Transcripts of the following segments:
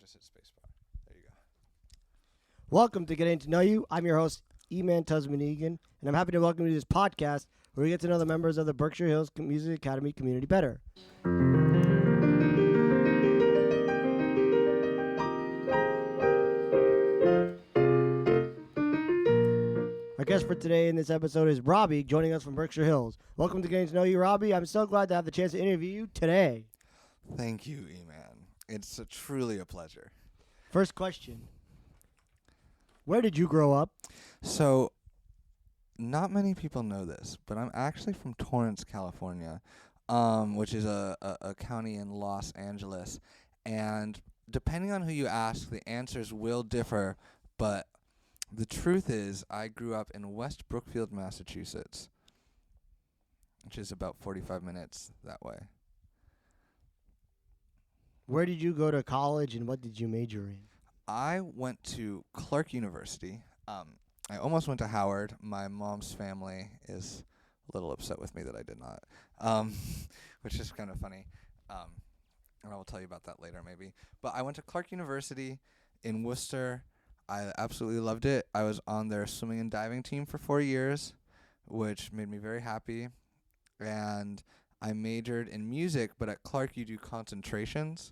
Just hit spacebar. There you go. Welcome to Getting to Know You. I'm your host, Eman Tuzman-Eagan, and I'm happy to welcome you to this podcast where we get to know the members of the Berkshire Hills Music Academy community better. Our guest for today in this episode is Robbie, joining us from Berkshire Hills. Welcome to Getting to Know You, Robbie. I'm so glad to have the chance to interview you today. Thank you, Eman. It's truly a pleasure. First question. Where did you grow up? So, not many people know this, but I'm actually from Torrance, California, which is a county in Los Angeles. And depending on who you ask, the answers will differ, but the truth is I grew up in West Brookfield, Massachusetts, which is about 45 minutes that way. Where did you go to college and what did you major in? I went to Clark University. I almost went to Howard. My mom's family is a little upset with me that I did not, which is kind of funny. And I will tell you about that later maybe. But I went to Clark University in Worcester. I absolutely loved it. I was on their swimming and diving team for 4 years, which made me very happy. And I majored in music, but at Clark you do concentrations.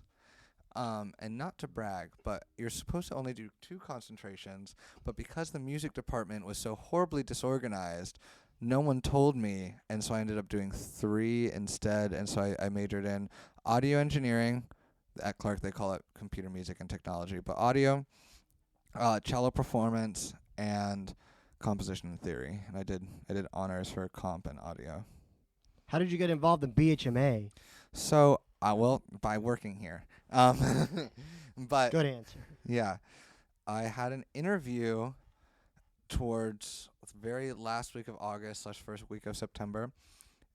And not to brag, but you're supposed to only do 2 concentrations, but because the music department was so horribly disorganized, no one told me, and so I ended up doing 3 instead, and so I majored in audio engineering. At Clark they call it computer music and technology, but audio, cello performance, and composition and theory, and I did honors for comp and audio. How did you get involved in BHMA? So, well, by working here. But Good answer. yeah, I had an interview towards the very last week of August / first week of September,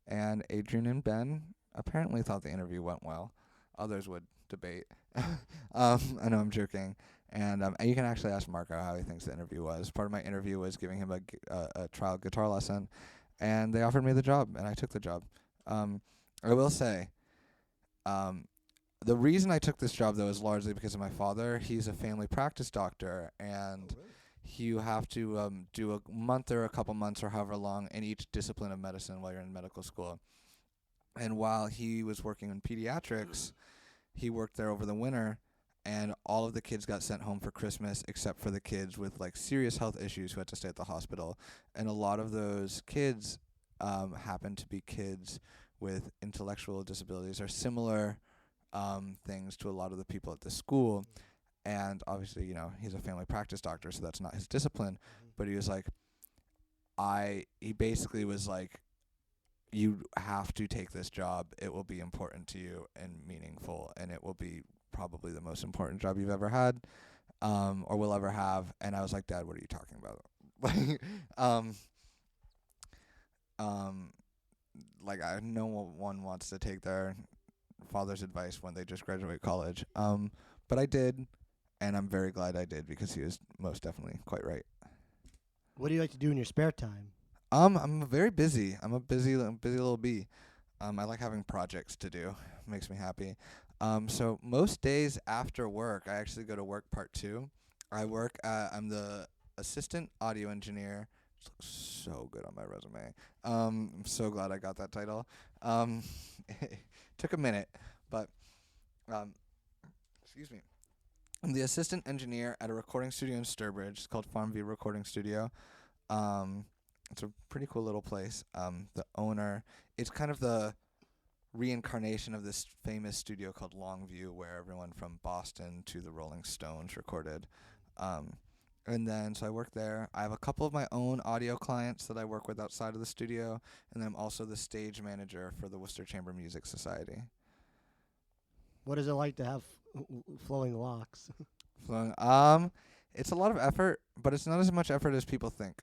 and Adrian and Ben apparently thought the interview went well. Others would debate. I know I'm joking. And you can actually ask Marco how he thinks the interview was. Part of my interview was giving him a trial guitar lesson, and they offered me the job, and I took the job. I will say, the reason I took this job, though, is largely because of my father. He's a family practice doctor, and you have to do a month or a couple months or however long in each discipline of medicine while you're in medical school. And while he was working in pediatrics, he worked there over the winter, and all of the kids got sent home for Christmas except for the kids with like serious health issues who had to stay at the hospital. And a lot of those kids happened to be kids with intellectual disabilities or similar things to a lot of the people at the school. And obviously, he's a family practice doctor, so that's not his discipline. But he was like, he basically was like, you have to take this job. It will be important to you and meaningful, and it will be probably the most important job you've ever had, or will ever have. And I was like, Dad, what are you talking about? No one wants to take their father's advice when they just graduate college. But I did, and I'm very glad I did because he was most definitely quite right. What do you like to do in your spare time? I'm very busy. I'm a busy little bee. I like having projects to do. It makes me happy. So most days after work, I actually go to work part 2. I'm the assistant audio engineer. It looks so good on my resume. I'm so glad I got that title. It took a minute, but excuse me. I'm the assistant engineer at a recording studio in Sturbridge. It's called Farmview Recording Studio. It's a pretty cool little place. The owner, it's kind of the reincarnation of this famous studio called Longview, where everyone from Boston to the Rolling Stones recorded. And then, so I work there. I have a couple of my own audio clients that I work with outside of the studio, and then I'm also the stage manager for the Worcester Chamber Music Society. What is it like to have flowing locks? It's a lot of effort, but it's not as much effort as people think.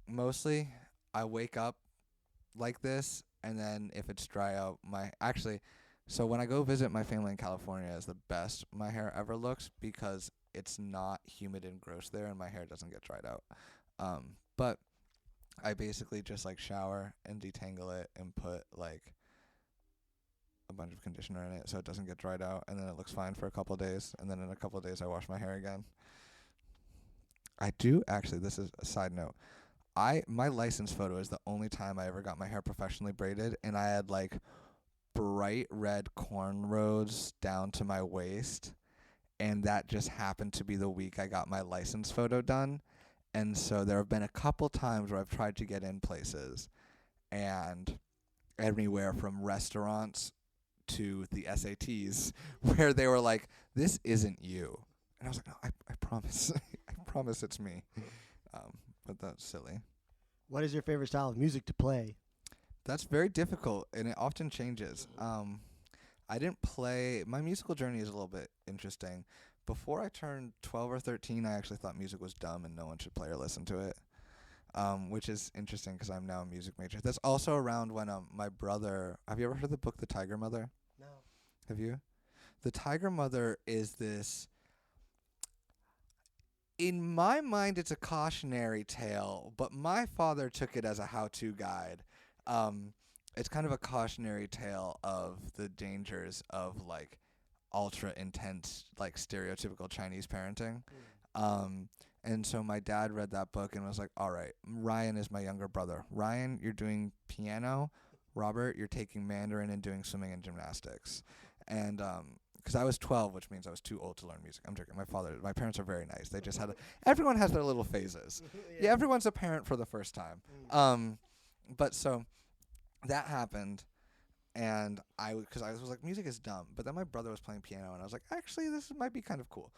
Mostly, I wake up like this, and then if it's dry out, so when I go visit my family in California, is the best my hair ever looks because it's not humid and gross there, and my hair doesn't get dried out. But I basically just shower and detangle it and put a bunch of conditioner in it so it doesn't get dried out, and then it looks fine for a couple of days, and then in a couple of days I wash my hair again. I do actually, this is a side note. My license photo is the only time I ever got my hair professionally braided, and I had like bright red cornrows down to my waist, and that just happened to be the week I got my license photo done. And so there have been a couple times where I've tried to get in places, and anywhere from restaurants to the SATs, where they were like, "This isn't you," and I was like, "No, I promise, I promise it's me." But that's silly. What is your favorite style of music to play? That's very difficult, and it often changes. I didn't play. My musical journey is a little bit interesting. Before I turned 12 or 13, I actually thought music was dumb and no one should play or listen to it, which is interesting because I'm now a music major. That's also around when my brother. Have you ever heard of the book The Tiger Mother? No. Have you? The Tiger Mother is this. In my mind, it's a cautionary tale, but my father took it as a how-to guide. It's kind of a cautionary tale of the dangers of like ultra intense, like stereotypical Chinese parenting. And so my dad read that book and was like, "All right, Ryan is my younger brother. Ryan, you're doing piano. Robert, you're taking Mandarin and doing swimming and gymnastics." And because I was 12, which means I was too old to learn music. I'm joking. My parents are very nice. They just had everyone has their little phases. Yeah, everyone's a parent for the first time. But so that happened, and because I was like, music is dumb. But then my brother was playing piano, and I was like, actually, this might be kind of cool.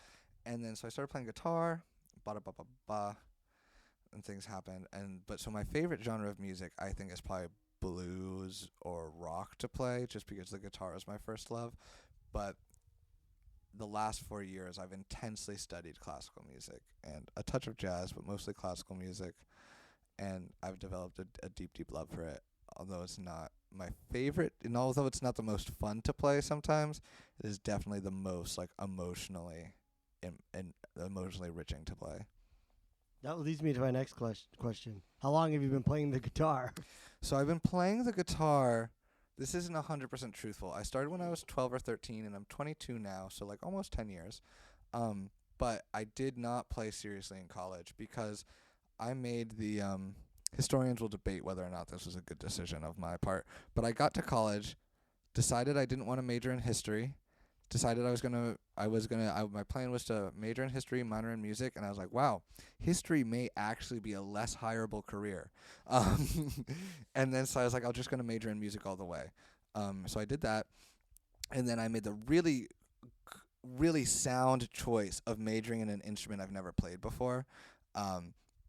And then so I started playing guitar, and things happened. But so my favorite genre of music, I think, is probably blues or rock to play, just because the guitar is my first love. But the last 4 years, I've intensely studied classical music and a touch of jazz, but mostly classical music. And I've developed a deep, deep love for it. Although it's not my favorite, and although it's not the most fun to play sometimes, it is definitely the most like emotionally and emotionally enriching to play. That leads me to my next question. How long have you been playing the guitar? So I've been playing the guitar. This isn't 100% truthful. I started when I was 12 or 13, and I'm 22 now, so like almost 10 years. But I did not play seriously in college because I made the historians will debate whether or not this was a good decision of my part. But I got to college, decided I didn't want to major in history, decided my plan was to major in history, minor in music, and I was like, wow, history may actually be a less hireable career. And then so I was like, I'm just going to major in music all the way. So I did that, and then I made the really, really sound choice of majoring in an instrument I've never played before.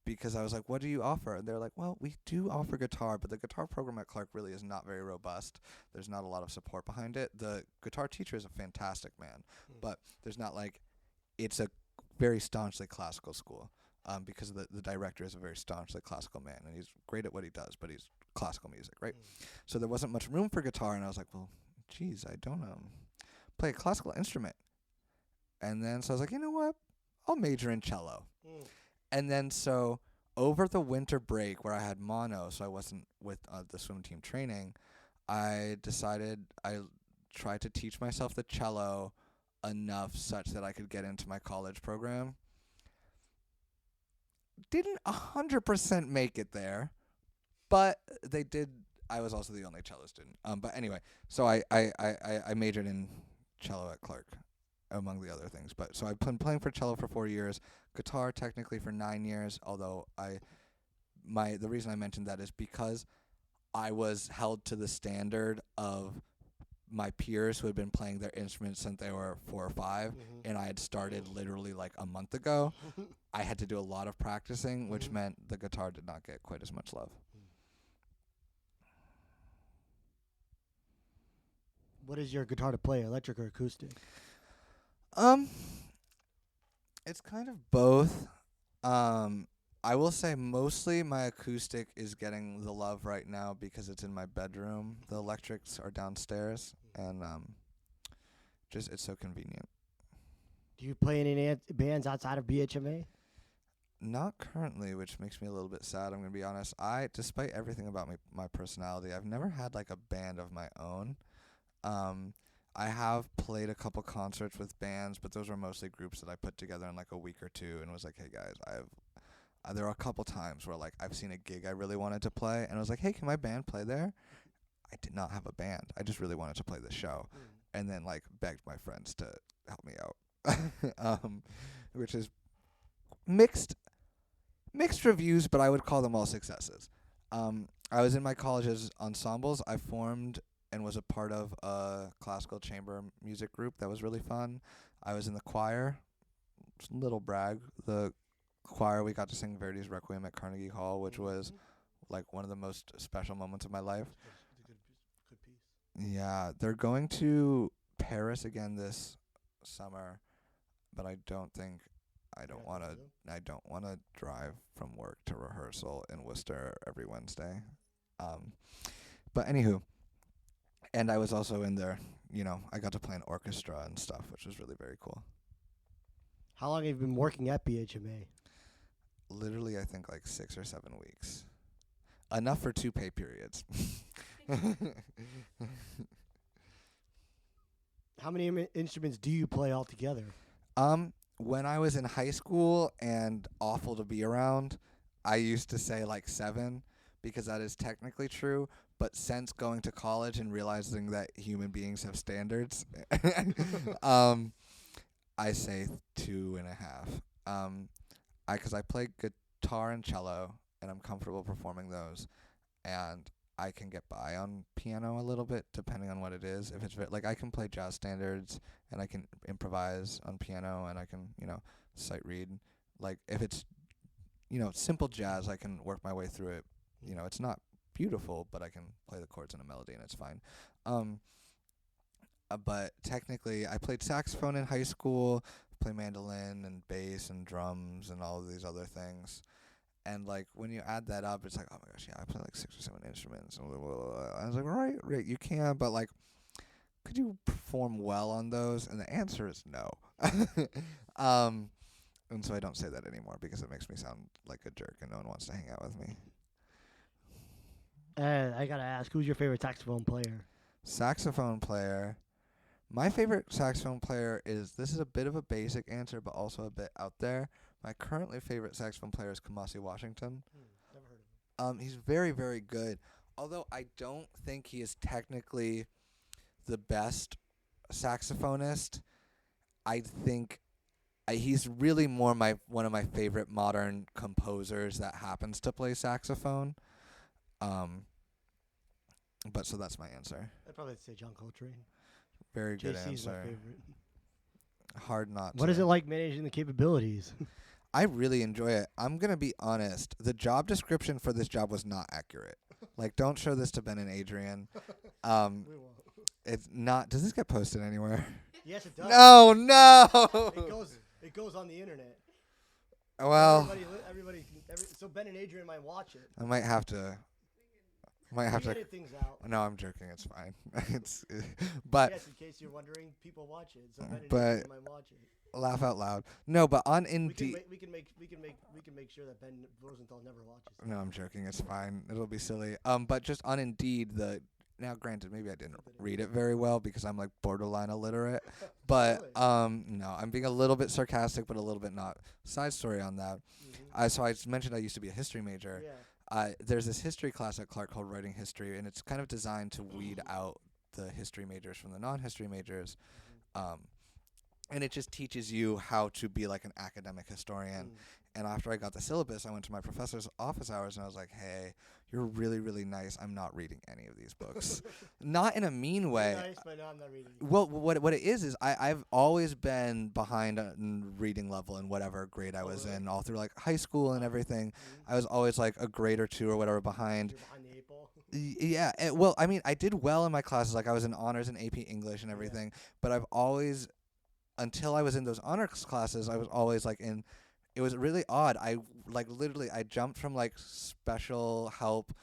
Because I was like, what do you offer? And they're like, well, we do offer guitar, but the guitar program at Clark really is not very robust. There's not a lot of support behind it. The guitar teacher is a fantastic man, but there's not like, it's a very staunchly classical school, because the director is a very staunchly classical man, and he's great at what he does, but he's classical music, right? So there wasn't much room for guitar, and I was like, well, geez, I don't play a classical instrument. And then so I was like, you know what? I'll major in cello. And then so over the winter break where I had mono, so I wasn't with the swim team training, I decided I tried to teach myself the cello enough such that I could get into my college program. Didn't 100% make it there, but they did. I was also the only cello student. But anyway, so I majored in cello at Clark, among the other things. But so I've been playing for cello for 4 years, guitar technically for 9 years, although the reason I mentioned that is because I was held to the standard of my peers who had been playing their instruments since they were 4 or 5, and I had started literally like a month ago. I had to do a lot of practicing, which meant the guitar did not get quite as much love. What is your guitar to play, electric or acoustic? It's kind of both. I will say mostly my acoustic is getting the love right now because it's in my bedroom. The electrics are downstairs, and it's so convenient. Do you play in any bands outside of BHMA? Not currently, which makes me a little bit sad, I'm going to be honest. Despite everything about my personality, I've never had like a band of my own. I have played a couple concerts with bands, but those were mostly groups that I put together in like a week or two and was like, hey guys, there were a couple times where like I've seen a gig I really wanted to play and I was like, hey, can my band play there? I did not have a band. I just really wanted to play the show, and then like begged my friends to help me out, which is mixed reviews, but I would call them all successes. I was in my college's ensembles. I formed and was a part of a classical chamber music group that was really fun. I was in the choir. Little brag. The choir, we got to sing Verdi's Requiem at Carnegie Hall, which was like one of the most special moments of my life. Good piece. Yeah, they're going to Paris again this summer, but I don't want to drive from work to rehearsal in Worcester every Wednesday. But anywho, and I was also in there, I got to play an orchestra and stuff, which was really very cool. How long have you been working at BHMA? Literally, I think like 6 or 7 weeks. Enough for 2 pay periods. How many instruments do you play altogether? When I was in high school and awful to be around, I used to say like 7 because that is technically true. But since going to college and realizing that human beings have standards, I say 2.5. Because I play guitar and cello, and I'm comfortable performing those, and I can get by on piano a little bit depending on what it is. If it's like I can play jazz standards, and I can improvise on piano, and I can sight read. Like if it's simple jazz, I can work my way through it. It's not beautiful, but I can play the chords in a melody and it's fine. But technically, I played saxophone in high school, play mandolin and bass and drums and all of these other things. And like when you add that up, it's like, oh my gosh, yeah, I play like 6 or 7 instruments. And I was like, right, you can, but like, could you perform well on those? And the answer is no. And so I don't say that anymore because it makes me sound like a jerk and no one wants to hang out with me. I gotta ask, who's your favorite saxophone player? Saxophone player. My favorite saxophone player this is a bit of a basic answer, but also a bit out there. My currently favorite saxophone player is Kamasi Washington. Never heard of him. He's very, very good. Although I don't think he is technically the best saxophonist. I think he's really more one of my favorite modern composers that happens to play saxophone. But so that's my answer. I'd probably say John Coltrane. Very good JC's answer. my favorite. Hard not. What is it like managing the capabilities? I really enjoy it. I'm gonna be honest. The job description for this job was not accurate. Like, don't show this to Ben and Adrian. We won't. It's not. Does this get posted anywhere? Yes, it does. No. It goes on the internet. Well, So Ben and Adrian might watch it. I might have to. We edit things out. No, I'm joking. It's fine. But yes, in case you're wondering, people watch it. So Ben and but Adrian might watch it. Laugh out loud. No, but on Indeed. We can make sure that Ben Rosenthal never watches it. No, I'm joking. It's fine. It'll be silly. But just on Indeed, now granted, maybe I didn't read it very well because I'm like borderline illiterate. But no, I'm being a little bit sarcastic, but a little bit not. Side story on that. So I mentioned I used to be a history major. Yeah. There's this history class at Clark called Writing History, and it's kind of designed to weed out the history majors from the non-history majors. And it just teaches you how to be like an academic historian. And after I got the syllabus, I went to my professor's office hours, and I was like, hey, you're really, really nice. I'm not reading any of these books. Not in a mean way. Nice, but no, I'm not reading. Well, what it is I've always been behind in reading level in whatever grade I was in, all through like high school and everything. I was always like a grade or 2 or whatever behind. You're behind the 8 ball. Yeah. Well, I mean, I did well in my classes. Like I was in honors and AP English and everything. But I've always, until I was in those honors classes, I was always like in. It was really odd. I jumped from like special help,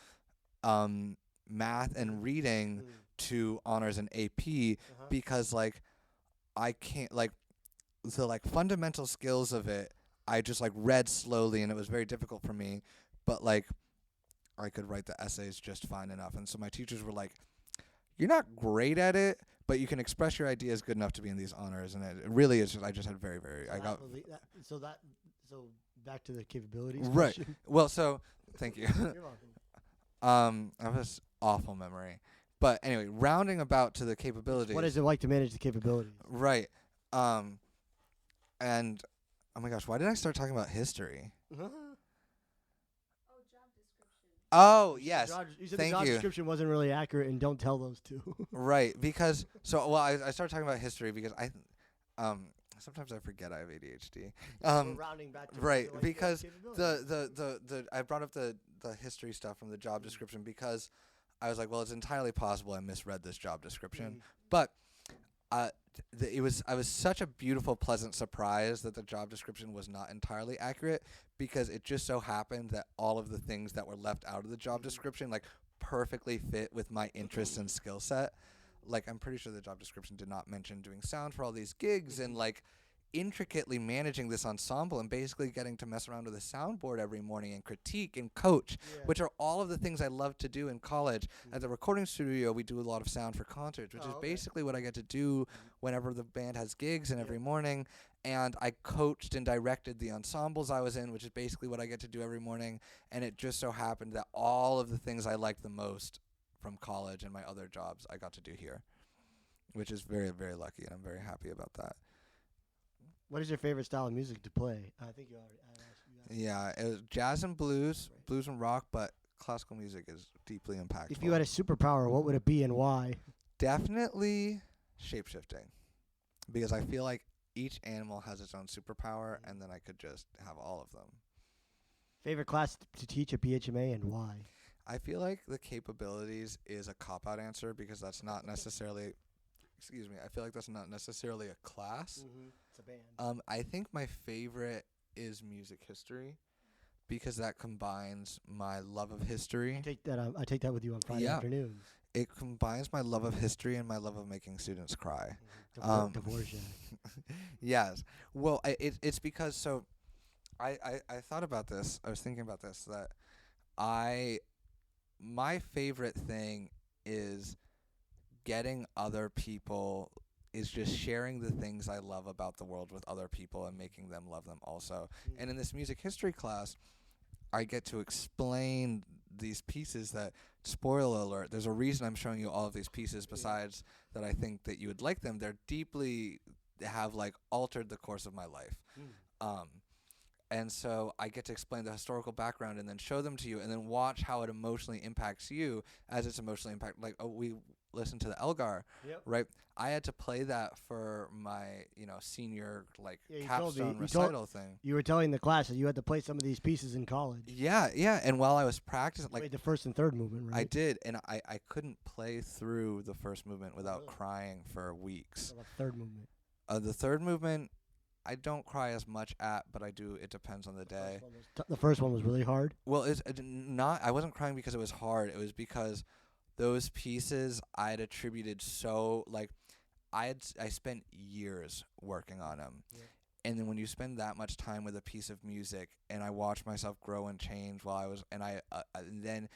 math and reading to honors and AP because like I can't like the like fundamental skills of it. I just like read slowly and it was very difficult for me, but like I could write the essays just fine enough. And so my teachers were like, "You're not great at it, but you can express your ideas good enough to be in these honors, and it really is. I just had very, very. So I got so back to the capabilities. right. question. Well, so thank you. You're welcome. I have this awful memory, but anyway, rounding about to the capabilities. What is it like to manage the capabilities? Right. And oh my gosh, why did I start talking about history? Oh, yes. You said Thank the job you. description wasn't really accurate, and don't tell those two. Right, because I started talking about history because sometimes I forget I have ADHD. We're rounding back to Right, like because capabilities. the I brought up the history stuff from the job description because I was like, well, it's entirely possible I misread this job description, but I was such a beautiful, pleasant surprise that the job description was not entirely accurate, because it just so happened that all of the things that were left out of the job description like perfectly fit with my interests and skill set. Like, I'm pretty sure the job description did not mention doing sound for all these gigs and like intricately managing this ensemble and basically getting to mess around with a soundboard every morning and critique and coach, which are all of the things I love to do in college. At the recording studio, we do a lot of sound for concerts, which is basically what I get to do whenever the band has gigs and every morning. And I coached and directed the ensembles I was in, which is basically what I get to do every morning. And it just so happened that all of the things I liked the most from college and my other jobs I got to do here, which is very, very lucky, and I'm very happy about that. What is your favorite style of music to play? I think you already asked. Yeah, it was jazz and blues, blues and rock, but classical music is deeply impactful. If you had a superpower, what would it be and why? Definitely shapeshifting, because I feel like each animal has its own superpower, and then I could just have all of them. Favorite class to teach at PHMA and why? I feel like the capabilities is a cop-out answer because that's not necessarily... Excuse me. I feel like that's not necessarily a class. It's a band. I think my favorite is music history because that combines my love of history. I take that with you on Friday afternoons. It combines my love of history and my love of making students cry. Dvorak. Yes. Well, it's because I thought about this. I was thinking about this that my favorite thing is getting other people, is just sharing the things I love about the world with other people and making them love them also. And in this music history class, I get to explain these pieces that, spoiler alert, there's a reason I'm showing you all of these pieces besides that I think that you would like them. They're deeply have like altered the course of my life. And so I get to explain the historical background and then show them to you and then watch how it emotionally impacts you as it's emotionally like, we listened to the Elgar, right? I had to play that for my, senior capstone recital thing. You were telling the class that you had to play some of these pieces in college. Yeah. And while I was practicing, you played the first and third movement, right? I did, and I couldn't play through the first movement without crying for weeks. What about the third movement? The third movement, I don't cry as much at, but I do. It depends on the day. The first one was really hard? Well, I wasn't crying because it was hard. It was because those pieces I'd attributed I spent years working on them. Yeah. And then when you spend that much time with a piece of music, and I watched myself grow and change while I was, the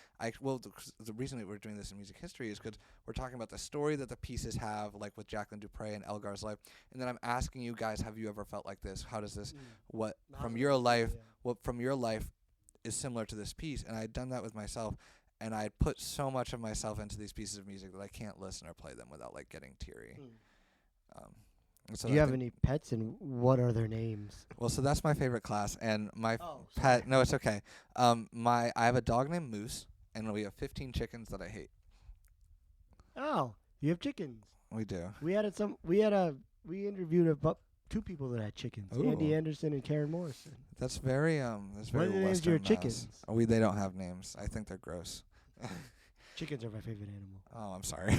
reason that we're doing this in music history is because we're talking about the story that the pieces have, like with Jacqueline Dupre and Elgar's life. And then I'm asking you guys, have you ever felt like this? How does this, what from your life is similar to this piece? And I had done that with myself, and I had put so much of myself into these pieces of music that I can't listen or play them without getting teary. So do you have any pets, and what are their names? Well, so that's my favorite class, and my pet. No, it's okay. I have a dog named Moose, and we have 15 chickens that I hate. Oh, you have chickens? We do. We interviewed about 2 people that had chickens: Andy Anderson and Karen Morrison. That's very That's what very are the names of your chickens? They don't have names. I think they're gross. Chickens are my favorite animal. Oh, I'm sorry.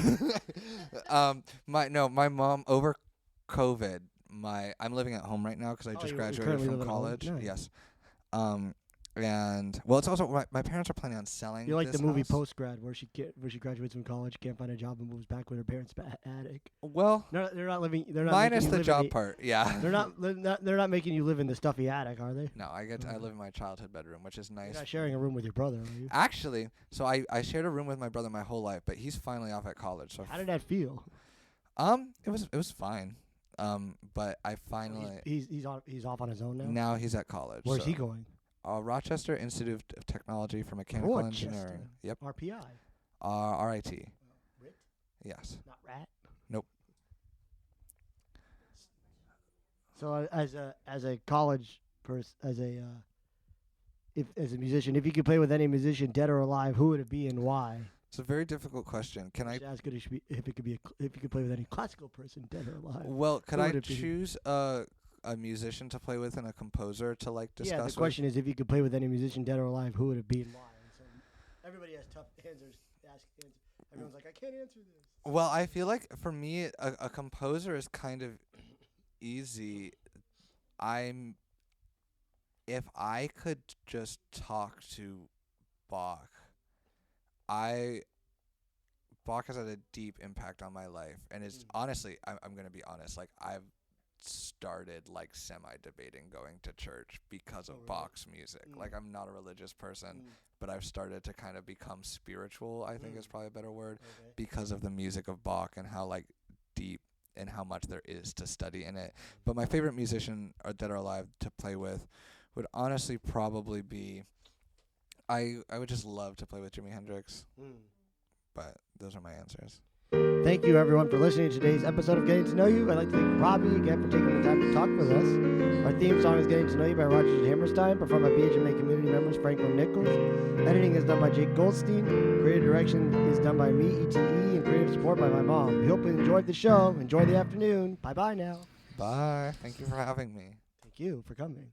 My mom over COVID. I'm living at home right now because I just graduated from college. Nice. Yes. And it's also my parents are planning on selling. You're like this the movie house. Post Grad, where she graduates from college, can't find a job, and moves back with her parents' attic. Well, they're not living. They're not minus the job part. Yeah. They're not making you live in the stuffy attic, are they? No, I live in my childhood bedroom, which is nice. You're not sharing a room with your brother, are you? Actually, so I shared a room with my brother my whole life, but he's finally off at college. So how did that feel? It was fine. But I finally He's off on his own now. now he's at college. Where's so, he going? Rochester Institute of Technology for Mechanical Engineering. Yep. RPI. RIT. RIT? Yes. Not rat. Nope. So as a college person, as a musician, if you could play with any musician, dead or alive, who would it be and why? It's a very difficult question. Can I? Ask it if it could be if you could play with any classical person, dead or alive. Well, could Who I would it be? choose a musician to play with and a composer to like discuss? Yeah, the with? question is, if you could play with any musician, dead or alive, who would it be and why? And so everybody has tough answers. Everyone's like, I can't answer this. Well, I feel like for me, a composer is kind of easy. If I could just talk to Bach, Bach has had a deep impact on my life, and it's honestly, I'm gonna be honest, like I've started like semi-debating going to church because of Bach's music. Like I'm not a religious person, but I've started to kind of become spiritual, I think is probably a better word, because of the music of Bach and how like deep and how much there is to study in it. But my favorite musician dead or alive to play with would honestly probably be, I would just love to play with Jimi Hendrix. But those are my answers. Thank you, everyone, for listening to today's episode of Getting to Know You. I'd like to thank Robbie again for taking the time to talk with us. Our theme song is Getting to Know You by Roger Hammerstein, performed by BHMA community members Franklin Nichols. Editing is done by Jake Goldstein. Creative direction is done by me, ETE, and creative support by my mom. We hope you enjoyed the show. Enjoy the afternoon. Bye-bye now. Bye. Thank you for having me. Thank you for coming.